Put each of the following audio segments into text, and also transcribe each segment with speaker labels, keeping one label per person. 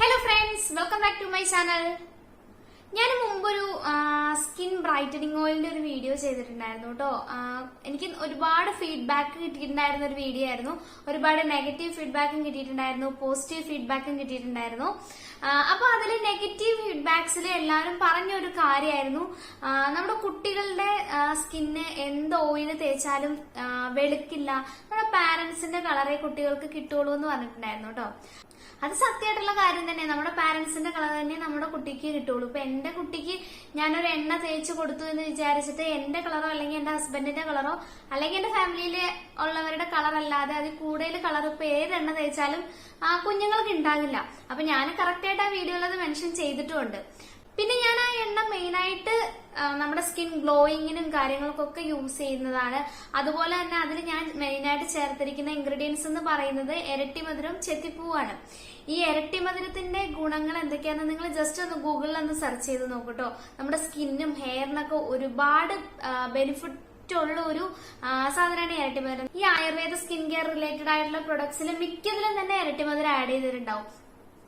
Speaker 1: Hello friends, welcome back to my channel. ഞാൻ മുമ്പൊരു skin brightening ഓയിലിന്റെ ഒരു വീഡിയോ ചെയ്തിട്ടുണ്ടായിരുന്നു കേട്ടോ. എനിക്ക് ഒരുപാട് ഫീഡ്ബാക്ക് കിട്ടിയിട്ടുണ്ടായിരുന്ന ഒരു വീഡിയോ ആയിരുന്നു. ഒരുപാട് നെഗറ്റീവ് ഫീഡ്ബാക്കും കിട്ടിയിട്ടുണ്ടായിരുന്നു, പോസിറ്റീവ് ഫീഡ്ബാക്കും കിട്ടിയിട്ടുണ്ടായിരുന്നു. അപ്പൊ അതിൽ നെഗറ്റീവ് ഫീഡ്ബാക്സിൽ എല്ലാവരും പറഞ്ഞൊരു കാര്യമായിരുന്നു, നമ്മുടെ കുട്ടികളുടെ സ്കിന്ന് എന്ത് ഓയിൽ തേച്ചാലും വെളുക്കില്ല, നമ്മുടെ പാരന്റ്സിന്റെ കളറേ കുട്ടികൾക്ക് കിട്ടുള്ളൂ എന്ന് പറഞ്ഞിട്ടുണ്ടായിരുന്നു കേട്ടോ. അത് സത്യമായിട്ടുള്ള കാര്യം തന്നെ. നമ്മുടെ പാരന്റ്സിന്റെ കളർ തന്നെ നമ്മുടെ കുട്ടിക്ക് കിട്ടുള്ളൂ. ഇപ്പൊ എന്റെ കുട്ടിക്ക് ഞാനൊരു എണ്ണ തേച്ച് കൊടുത്തു എന്ന് വിചാരിച്ചിട്ട് എന്റെ കളറോ അല്ലെങ്കിൽ എന്റെ ഹസ്ബൻഡിന്റെ കളറോ അല്ലെങ്കിൽ എന്റെ ഫാമിലിയിലെ ഉള്ളവരുടെ കളർ അല്ലാതെ അതിൽ കൂടുതൽ കളർ ഇപ്പൊ ഏത് എണ്ണ തേച്ചാലും കുഞ്ഞുങ്ങൾക്ക് ഉണ്ടാകില്ല. അപ്പൊ ഞാൻ കറക്റ്റ് ആയിട്ട് ആ വീഡിയോയിൽ അത് മെൻഷൻ ചെയ്തിട്ടുമുണ്ട്. പിന്നെ ഞാൻ ആ എണ്ണ മെയിനായിട്ട് നമ്മുടെ സ്കിൻ ഗ്ലോയിങ്ങിനും കാര്യങ്ങൾക്കൊക്കെ യൂസ് ചെയ്യുന്നതാണ്. അതുപോലെ തന്നെ അതിൽ ഞാൻ മെയിനായിട്ട് ചേർത്തിരിക്കുന്ന ഇൻഗ്രീഡിയൻസ് എന്ന് പറയുന്നത് ഇരട്ടിമധുരം, ചെത്തിപ്പൂവാണ്. ഈ ഇരട്ടിമധുരത്തിന്റെ ഗുണങ്ങൾ എന്തൊക്കെയാണെന്ന് നിങ്ങൾ ജസ്റ്റ് ഒന്ന് ഗൂഗിളിൽ ഒന്ന് സെർച്ച് ചെയ്ത് നോക്കട്ടോ. നമ്മുടെ സ്കിന്നും ഹെയറിനൊക്കെ ഒരുപാട് ബെനിഫിറ്റ് ഉള്ള ഒരു സാധനമാണ് ഇരട്ടിമധുരം. ഈ ആയുർവേദ സ്കിൻ കെയർ റിലേറ്റഡ് ആയിട്ടുള്ള പ്രൊഡക്ട്സിൽ മിക്കതിലും തന്നെ ഇരട്ടിമധുരം ആഡ് ചെയ്തിട്ടുണ്ടാവും.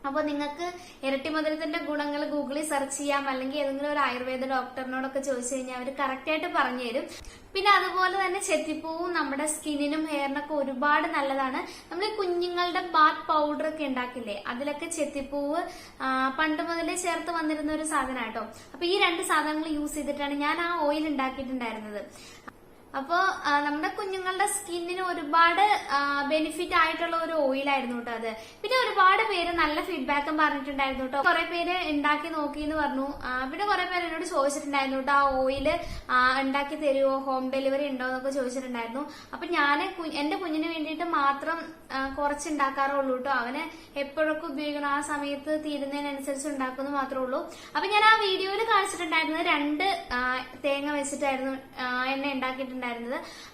Speaker 1: അപ്പൊ നിങ്ങൾക്ക് ഇരട്ടിമധുരത്തിന്റെ ഗുണങ്ങൾ ഗൂഗിളിൽ സെർച്ച് ചെയ്യാം, അല്ലെങ്കിൽ ഏതെങ്കിലും ഒരു ആയുർവേദ ഡോക്ടറിനോടൊക്കെ ചോദിച്ചു കഴിഞ്ഞാൽ അവർ കറക്റ്റ് ആയിട്ട് പറഞ്ഞു തരും. പിന്നെ അതുപോലെ തന്നെ ചെത്തിപ്പൂവും നമ്മുടെ സ്കിന്നിനും ഹെയറിനൊക്കെ ഒരുപാട് നല്ലതാണ്. നമ്മൾ ഈ കുഞ്ഞുങ്ങളുടെ ബാത്ത് പൗഡർ ഒക്കെ ഉണ്ടാക്കില്ലേ, അതിലൊക്കെ ചെത്തിപ്പൂവ് പണ്ട് മുതലേ ചേർത്ത് വന്നിരുന്ന ഒരു സാധനം കേട്ടോ. അപ്പൊ ഈ രണ്ട് സാധനങ്ങൾ യൂസ് ചെയ്തിട്ടാണ് ഞാൻ ആ ഓയിൽ ഉണ്ടാക്കിയിട്ടുണ്ടായിരുന്നത്. അപ്പോ നമ്മുടെ കുഞ്ഞുങ്ങളുടെ സ്കിന്നിന് ഒരുപാട് ബെനിഫിറ്റ് ആയിട്ടുള്ള ഒരു ഓയിലായിരുന്നു കേട്ടോ അത്. പിന്നെ ഒരുപാട് പേര് നല്ല ഫീഡ്ബാക്കും പറഞ്ഞിട്ടുണ്ടായിരുന്നു കേട്ടോ. കുറെ പേര് ഉണ്ടാക്കി നോക്കി എന്ന് പറഞ്ഞു. പിന്നെ കുറെ പേര് എന്നോട് ചോദിച്ചിട്ടുണ്ടായിരുന്നു കേട്ടോ, ആ ഓയില് ഉണ്ടാക്കി തരുമോ, ഹോം ഡെലിവറി ഉണ്ടോ എന്നൊക്കെ ചോദിച്ചിട്ടുണ്ടായിരുന്നു. അപ്പൊ ഞാൻ എന്റെ കുഞ്ഞിന് വേണ്ടിയിട്ട് മാത്രം കുറച്ച് ഉണ്ടാക്കാറുള്ളൂ കേട്ടോ. അവന് എപ്പോഴൊക്കെ ഉപയോഗിക്കണം, ആ സമയത്ത് തീരുന്നതിനനുസരിച്ച് ഉണ്ടാക്കുന്നു മാത്രമേ ഉള്ളൂ. അപ്പൊ ഞാൻ ആ വീഡിയോയിൽ കാണിച്ചിട്ടുണ്ടായിരുന്നത് 2 തേങ്ങ വെച്ചിട്ടായിരുന്നു എണ്ണ ഉണ്ടാക്കിയിട്ടുണ്ടായിരുന്നത്.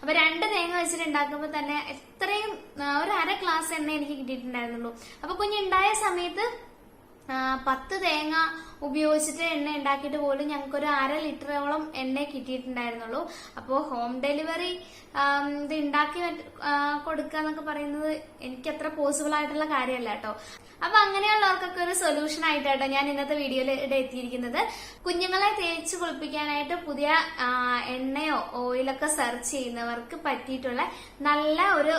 Speaker 1: അപ്പൊ 2 തേങ്ങ വെച്ചിട്ട് ഉണ്ടാക്കുമ്പോ തന്നെ എത്രയും ഒരു അര ഗ്ലാസ് എണ്ണ എനിക്ക് കിട്ടിയിട്ടുണ്ടായിരുന്നുള്ളൂ. അപ്പൊ കുഞ്ഞുണ്ടായ സമയത്ത് 10 തേങ്ങ ഉപയോഗിച്ചിട്ട് എണ്ണ ഉണ്ടാക്കിയിട്ട് പോലും ഞങ്ങൾക്കൊരു 1/2 ലിറ്ററോളം എണ്ണ കിട്ടിയിട്ടുണ്ടായിരുന്നുള്ളൂ. അപ്പോൾ ഹോം ഡെലിവറി ഇത് ഉണ്ടാക്കി കൊടുക്കുക എന്നൊക്കെ പറയുന്നത് എനിക്ക് അത്ര പോസിബിൾ ആയിട്ടുള്ള കാര്യമല്ല കേട്ടോ. അപ്പൊ അങ്ങനെയുള്ളവർക്കൊക്കെ ഒരു സൊല്യൂഷൻ ആയിട്ടാട്ടോ ഞാൻ ഇന്നത്തെ വീഡിയോയിൽ എത്തിയിരിക്കുന്നത്. കുഞ്ഞുങ്ങളെ തേച്ച് കുളിപ്പിക്കാനായിട്ട് പുതിയ എണ്ണയോ ഓയിലൊക്കെ സെർച്ച് ചെയ്യുന്നവർക്ക് പറ്റിയിട്ടുള്ള നല്ല ഒരു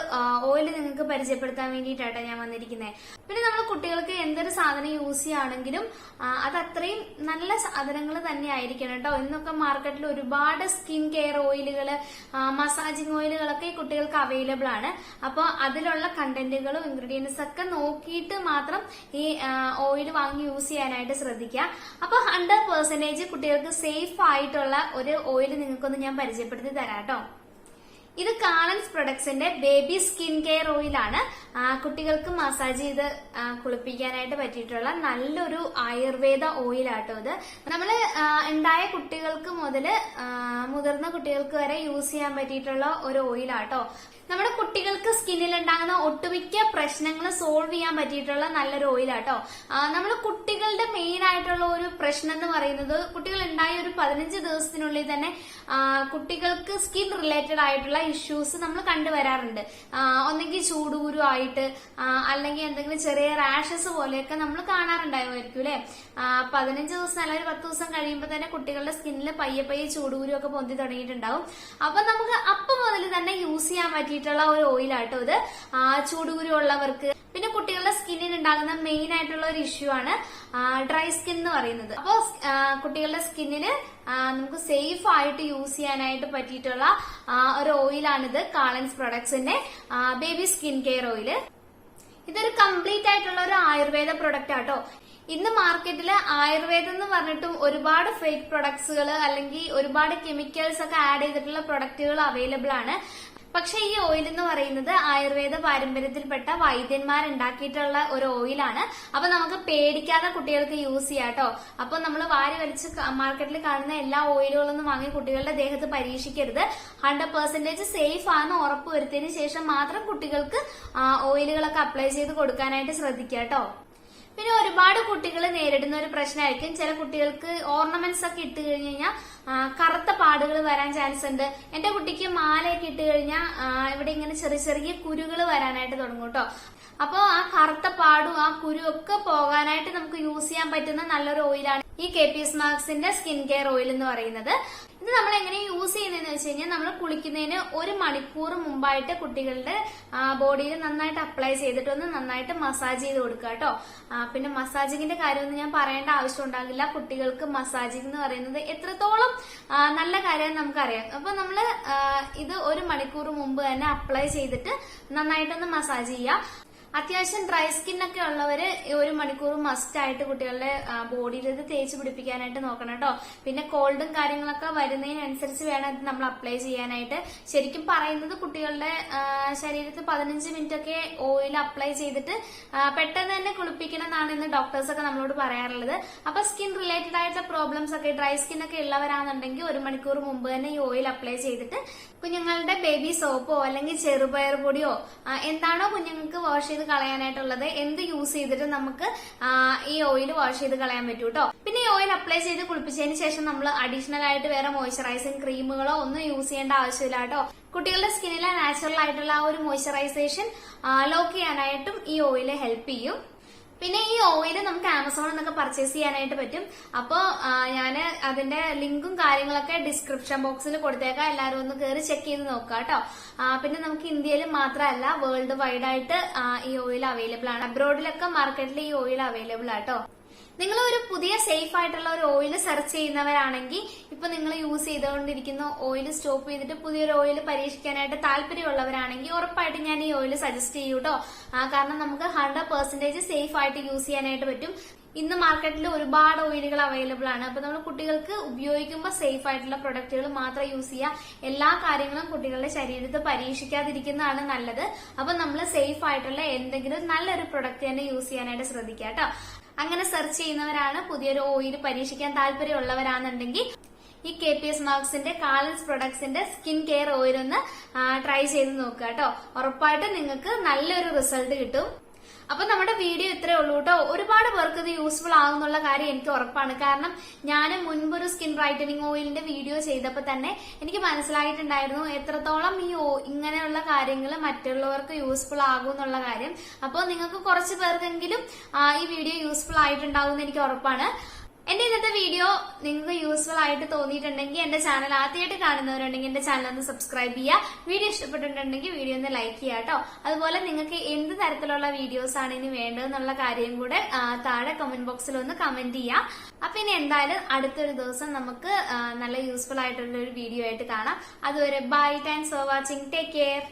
Speaker 1: ഓയിൽ നിങ്ങൾക്ക് പരിചയപ്പെടുത്താൻ വേണ്ടിയിട്ടാട്ടോ ഞാൻ വന്നിരിക്കുന്നത്. പിന്നെ നമ്മൾ കുട്ടികൾക്ക് എന്തൊരു സാധനം യൂസ് ചെയ്യുകയാണെങ്കിലും അത് അത്രയും നല്ല സാധനങ്ങൾ തന്നെ ആയിരിക്കണം കേട്ടോ. ഇന്നൊക്കെ മാർക്കറ്റിൽ ഒരുപാട് സ്കിൻ കെയർ ഓയിലുകൾ, മസാജിങ് ഓയിലുകളൊക്കെ കുട്ടികൾക്ക് അവൈലബിൾ ആണ്. അപ്പൊ അതിലുള്ള കണ്ടന്റുകളും ഇൻഗ്രീഡിയൻസ് ഒക്കെ നോക്കിയിട്ട് മാത്രം ഈ ഓയിൽ വാങ്ങി യൂസ് ചെയ്യാനായിട്ട് ശ്രദ്ധിക്കുക. അപ്പൊ 100% കുട്ടികൾക്ക് സേഫ് ആയിട്ടുള്ള ഒരു ഓയിൽ നിങ്ങൾക്കൊന്ന് ഞാൻ പരിചയപ്പെടുത്തി തരാം കേട്ടോ. ഇത് കാളൻസ് പ്രൊഡക്ട്സിന്റെ ബേബി സ്കിൻ കെയർ ഓയിലാണ്. കുട്ടികൾക്ക് മസാജ് ചെയ്ത് കുളിപ്പിക്കാനായിട്ട് പറ്റിയിട്ടുള്ള നല്ലൊരു ആയുർവേദ ഓയിലാട്ടോ ഇത്. നമ്മള് ഉണ്ടായ കുട്ടികൾക്ക് മുതല് മുതിർന്ന കുട്ടികൾക്ക് വരെ യൂസ് ചെയ്യാൻ പറ്റിയിട്ടുള്ള ഒരു ഓയിലാട്ടോ. നമ്മുടെ കുട്ടികൾക്ക് സ്കിന്നിൽ ഉണ്ടാകുന്ന ഒട്ടുമിക്ക പ്രശ്നങ്ങൾ സോൾവ് ചെയ്യാൻ പറ്റിയിട്ടുള്ള നല്ലൊരു ഓയിലാട്ടോ. നമ്മൾ കുട്ടികളുടെ മെയിൻ ആയിട്ടുള്ള ഒരു പ്രശ്നം എന്ന് പറയുന്നത്, കുട്ടികൾ ഉണ്ടായ ഒരു 15 ദിവസത്തിനുള്ളിൽ തന്നെ കുട്ടികൾക്ക് സ്കിൻ റിലേറ്റഡ് ആയിട്ടുള്ള ഇഷ്യൂസ് നമ്മൾ കണ്ടുവരാറുണ്ട്. ഒന്നെങ്കിൽ ചൂടുകുരു ആയിട്ട്, അല്ലെങ്കിൽ എന്തെങ്കിലും ചെറിയ റാഷസ് പോലെയൊക്കെ നമ്മൾ കാണാറുണ്ടായിരിക്കും അല്ലെ. 15 ദിവസം അല്ലെങ്കിൽ 10 ദിവസം കഴിയുമ്പോൾ തന്നെ കുട്ടികളുടെ സ്കിന്നിൽ പയ്യെ പയ്യെ ചൂടുകുരു ഒക്കെ പൊന്തി തുടങ്ങിയിട്ടുണ്ടാവും. അപ്പൊ നമുക്ക് അപ്പം മുതൽ തന്നെ യൂസ് ചെയ്യാൻ പറ്റിയിട്ടുള്ള ഒരു ഓയിലാട്ടോ ഇത്, ചൂടുകുരു ഉള്ളവർക്ക്. പിന്നെ കുട്ടികളുടെ സ്കിന്നിന് ഉണ്ടാകുന്ന മെയിൻ ആയിട്ടുള്ള ഒരു ഇഷ്യൂ ആണ് ഡ്രൈ സ്കിൻ എന്ന് പറയുന്നത്. അപ്പോ കുട്ടികളുടെ സ്കിന്നിന് നമുക്ക് സേഫ് ആയിട്ട് യൂസ് ചെയ്യാനായിട്ട് പറ്റിയിട്ടുള്ള ഒരു ഓയിലാണിത്, കാളൻസ് പ്രൊഡക്ട്സിന്റെ ബേബി സ്കിൻ കെയർ ഓയില്. ഇതൊരു കംപ്ലീറ്റ് ആയിട്ടുള്ള ഒരു ആയുർവേദ പ്രൊഡക്റ്റ് ആട്ടോ. ഇന്ന് മാർക്കറ്റില് ആയുർവേദം എന്ന് പറഞ്ഞിട്ടും ഒരുപാട് ഫേക്ക് പ്രൊഡക്ട്സുകൾ അല്ലെങ്കിൽ ഒരുപാട് കെമിക്കൽസ് ഒക്കെ ആഡ് ചെയ്തിട്ടുള്ള പ്രൊഡക്റ്റുകൾ അവൈലബിൾ ആണ്. പക്ഷെ ഈ ഓയിൽ എന്ന് പറയുന്നത് ആയുർവേദ പാരമ്പര്യത്തിൽപ്പെട്ട വൈദ്യന്മാർ ഉണ്ടാക്കിയിട്ടുള്ള ഒരു ഓയിലാണ്. അപ്പൊ നമുക്ക് പേടിക്കാതെ കുട്ടികൾക്ക് യൂസ് ചെയ്യാം കേട്ടോ. അപ്പൊ നമ്മൾ വാരി വലിച്ച് മാർക്കറ്റിൽ കാണുന്ന എല്ലാ ഓയിലുകളൊന്നും വാങ്ങി കുട്ടികളുടെ ദേഹത്ത് പരീക്ഷിക്കരുത്. 100% സേഫ് ആണെന്ന് ഉറപ്പ് വരുത്തിയതിനു ശേഷം മാത്രം കുട്ടികൾക്ക് ഓയിലുകളൊക്കെ അപ്ലൈ ചെയ്ത് കൊടുക്കാനായിട്ട് ശ്രദ്ധിക്കുക കേട്ടോ. പിന്നെ ഒരുപാട് കുട്ടികൾ നേരിടുന്ന ഒരു പ്രശ്നമായിരിക്കും, ചില കുട്ടികൾക്ക് ഓർണമെന്റ്സ് ഒക്കെ ഇട്ട് കഴിഞ്ഞ് കഴിഞ്ഞാൽ കറുത്ത പാടുകൾ വരാൻ ചാൻസ് ഉണ്ട്. എന്റെ കുട്ടിക്ക് മാലയൊക്കെ ഇട്ട് കഴിഞ്ഞാൽ ഇവിടെ ഇങ്ങനെ ചെറിയ ചെറിയ കുരുകൾ വരാനായിട്ട് തുടങ്ങും കേട്ടോ. അപ്പോൾ ആ കറുത്ത പാടും ആ കുരുവൊക്കെ പോകാനായിട്ട് നമുക്ക് യൂസ് ചെയ്യാൻ പറ്റുന്ന നല്ലൊരു ഓയിലാണ് ഈ KPS മാർക്സിന്റെ സ്കിൻ കെയർ ഓയിൽ എന്ന് പറയുന്നത്. ഇത് നമ്മൾ എങ്ങനെ യൂസ് ചെയ്യുന്നതെന്ന് വെച്ച് കഴിഞ്ഞാൽ നമ്മൾ കുളിക്കുന്നതിന് 1 മണിക്കൂർ മുമ്പായിട്ട് കുട്ടികളുടെ ബോഡിയിൽ നന്നായിട്ട് അപ്ലൈ ചെയ്തിട്ട് ഒന്ന് നന്നായിട്ട് മസാജ് ചെയ്ത് കൊടുക്കുക കേട്ടോ. പിന്നെ മസാജിങ്ങിന്റെ കാര്യമൊന്നും ഞാൻ പറയേണ്ട ആവശ്യം ഉണ്ടാകില്ല. കുട്ടികൾക്ക് മസാജിങ് എന്ന് പറയുന്നത് എത്രത്തോളം നല്ല കാര്യം നമുക്കറിയാം. അപ്പൊ നമ്മള് ഇത് 1 മണിക്കൂർ മുമ്പ് തന്നെ അപ്ലൈ ചെയ്തിട്ട് നന്നായിട്ടൊന്ന് മസാജ് ചെയ്യുക. അത്യാവശ്യം ഡ്രൈ സ്കിൻ ഒക്കെ ഉള്ളവര് 1 മണിക്കൂർ മസ്റ്റ് ആയിട്ട് കുട്ടികളുടെ ബോഡിയിൽ ഇത് തേച്ച് പിടിപ്പിക്കാനായിട്ട് നോക്കണം കേട്ടോ. പിന്നെ കോൾഡും കാര്യങ്ങളൊക്കെ വരുന്നതിനനുസരിച്ച് വേണം ഇത് നമ്മൾ അപ്ലൈ ചെയ്യാനായിട്ട്. ശരിക്കും പറയുന്നത് കുട്ടികളുടെ ശരീരത്തിൽ 15 മിനിറ്റ് ഒക്കെ ഓയിൽ അപ്ലൈ ചെയ്തിട്ട് പെട്ടെന്ന് തന്നെ കുളിപ്പിക്കണം എന്നാണ് ഇന്ന് ഡോക്ടേഴ്സ് ഒക്കെ നമ്മളോട് പറയാറുള്ളത്. അപ്പൊ സ്കിൻ റിലേറ്റഡ് ആയിട്ടുള്ള പ്രോബ്ലംസ് ഒക്കെ ഡ്രൈ സ്കിൻ ഒക്കെ ഉള്ളവരാണെന്നുണ്ടെങ്കിൽ 1 മണിക്കൂർ മുമ്പ് തന്നെ ഈ ഓയിൽ അപ്ലൈ ചെയ്തിട്ട് കുഞ്ഞുങ്ങളുടെ ബേബി സോപ്പോ അല്ലെങ്കിൽ ചെറുപയർ പൊടിയോ എന്താണോ കുഞ്ഞുങ്ങൾക്ക് വാഷ് ചെയ്ത് കളയാനായിട്ടുള്ളത് എന്ത് യൂസ് ചെയ്തിട്ട് നമുക്ക് ഈ ഓയിൽ വാഷ് ചെയ്ത് കളയാൻ പറ്റൂ കേട്ടോ. പിന്നെ ഈ ഓയിൽ അപ്ലൈ ചെയ്ത് കുളിപ്പിച്ചതിന് ശേഷം നമ്മൾ അഡീഷണൽ ആയിട്ട് വേറെ മോയ്സ്ചറൈസിങ് ക്രീമുകളോ ഒന്നും യൂസ് ചെയ്യേണ്ട ആവശ്യമില്ല കേട്ടോ. കുട്ടികളുടെ സ്കിന്നിലെ നാച്ചുറൽ ആയിട്ടുള്ള ആ ഒരു മോയ്സ്ചറൈസേഷൻ ലോക്ക് ചെയ്യാനായിട്ടും ഈ ഓയിൽ ഹെൽപ്പ് ചെയ്യും. പിന്നെ ഈ ഓയിൽ നമുക്ക് ആമസോണിൽ നിന്നൊക്കെ പർച്ചേസ് ചെയ്യാനായിട്ട് പറ്റും. അപ്പോ ഞാന് അതിന്റെ ലിങ്കും കാര്യങ്ങളൊക്കെ ഡിസ്ക്രിപ്ഷൻ ബോക്സിൽ കൊടുത്തേക്കാം. എല്ലാവരും ഒന്ന് കയറി ചെക്ക് ചെയ്ത് നോക്കുക കേട്ടോ. പിന്നെ നമുക്ക് ഇന്ത്യയിൽ മാത്രമല്ല വേൾഡ് വൈഡ് ആയിട്ട് ഈ ഓയിൽ അവൈലബിൾ ആണ്. അബ്രോഡിലൊക്കെ മാർക്കറ്റിൽ ഈ ഓയിൽ അവൈലബിൾ ആട്ടോ. നിങ്ങൾ ഒരു പുതിയ സേഫ് ആയിട്ടുള്ള ഒരു ഓയിൽ സെർച്ച് ചെയ്യുന്നവരാണെങ്കിൽ ഇപ്പൊ നിങ്ങൾ യൂസ് ചെയ്തുകൊണ്ടിരിക്കുന്ന ഓയിൽ സ്റ്റോപ്പ് ചെയ്തിട്ട് പുതിയൊരു ഓയിൽ പരീക്ഷിക്കാനായിട്ട് താല്പര്യമുള്ളവരാണെങ്കിൽ ഉറപ്പായിട്ട് ഞാൻ ഈ ഓയിൽ സജസ്റ്റ് ചെയ്യൂ കേട്ടോ. കാരണം നമുക്ക് 100% സേഫ് ആയിട്ട് യൂസ് ചെയ്യാനായിട്ട് പറ്റും. ഇന്ന് മാർക്കറ്റിൽ ഒരുപാട് ഓയിലുകൾ അവൈലബിൾ ആണ്. അപ്പൊ നമ്മൾ കുട്ടികൾക്ക് ഉപയോഗിക്കുമ്പോൾ സേഫ് ആയിട്ടുള്ള പ്രൊഡക്റ്റുകൾ മാത്രം യൂസ് ചെയ്യുക. എല്ലാ കാര്യങ്ങളും കുട്ടികളുടെ ശരീരത്തിൽ പരീക്ഷിക്കാതിരിക്കുന്നതാണ് നല്ലത്. അപ്പൊ നമ്മൾ സേഫ് ആയിട്ടുള്ള എന്തെങ്കിലും നല്ലൊരു പ്രൊഡക്റ്റ് തന്നെ യൂസ് ചെയ്യാനായിട്ട് ശ്രദ്ധിക്കുക കേട്ടോ. അങ്ങനെ സെർച്ച് ചെയ്യുന്നവരാണ്, പുതിയൊരു ഓയിൽ പരീക്ഷിക്കാൻ താല്പര്യമുള്ളവരാണെന്നുണ്ടെങ്കിൽ ഈ KPS മാർക്സിന്റെ കാലൻസ് പ്രൊഡക്ട്സിന്റെ സ്കിൻ കെയർ ഓയിൽ ഒന്ന് ട്രൈ ചെയ്ത് നോക്കുക കേട്ടോ. ഉറപ്പായിട്ടും നിങ്ങൾക്ക് നല്ലൊരു റിസൾട്ട് കിട്ടും. അപ്പൊ നമ്മുടെ വീഡിയോ ഇത്രേ ഉള്ളൂ കേട്ടോ. ഒരുപാട് പേർക്ക് ഇത് യൂസ്ഫുൾ ആകുന്നുള്ള കാര്യം എനിക്ക് ഉറപ്പാണ്. കാരണം ഞാൻ മുൻപൊരു സ്കിൻ ബ്രൈറ്റനിങ് ഓയിലിന്റെ വീഡിയോ ചെയ്തപ്പോൾ തന്നെ എനിക്ക് മനസ്സിലായിട്ടുണ്ടായിരുന്നു എത്രത്തോളം ഈ ഇങ്ങനെയുള്ള കാര്യങ്ങൾ മറ്റുള്ളവർക്ക് യൂസ്ഫുൾ ആകും എന്നുള്ള കാര്യം. അപ്പോൾ നിങ്ങൾക്ക് കുറച്ച് പേർക്കെങ്കിലും ഈ വീഡിയോ യൂസ്ഫുൾ ആയിട്ടുണ്ടാവും എന്ന് എനിക്ക് ഉറപ്പാണ്. എന്റെ ഇന്നത്തെ വീഡിയോ നിങ്ങൾക്ക് യൂസ്ഫുൾ ആയിട്ട് തോന്നിയിട്ടുണ്ടെങ്കിൽ എന്റെ ചാനൽ ആദ്യമായിട്ട് കാണുന്നവരുണ്ടെങ്കിൽ എന്റെ ചാനൽ ഒന്ന് സബ്സ്ക്രൈബ് ചെയ്യുക. വീഡിയോ ഇഷ്ടപ്പെട്ടിട്ടുണ്ടെങ്കിൽ വീഡിയോ ഒന്ന് ലൈക്ക് ചെയ്യുക കേട്ടോ. അതുപോലെ നിങ്ങൾക്ക് എന്ത് തരത്തിലുള്ള വീഡിയോസ് ആണ് ഇനി വേണ്ടതെന്നുള്ള കാര്യം കൂടെ താഴെ കമന്റ് ബോക്സിൽ ഒന്ന് കമന്റ് ചെയ്യാം. അപ്പൊ ഇനി എന്തായാലും അടുത്തൊരു ദിവസം നമുക്ക് നല്ല യൂസ്ഫുൾ ആയിട്ടുള്ള ഒരു വീഡിയോ ആയിട്ട് കാണാം. അതുവരെ bye, thanks for watching, take care.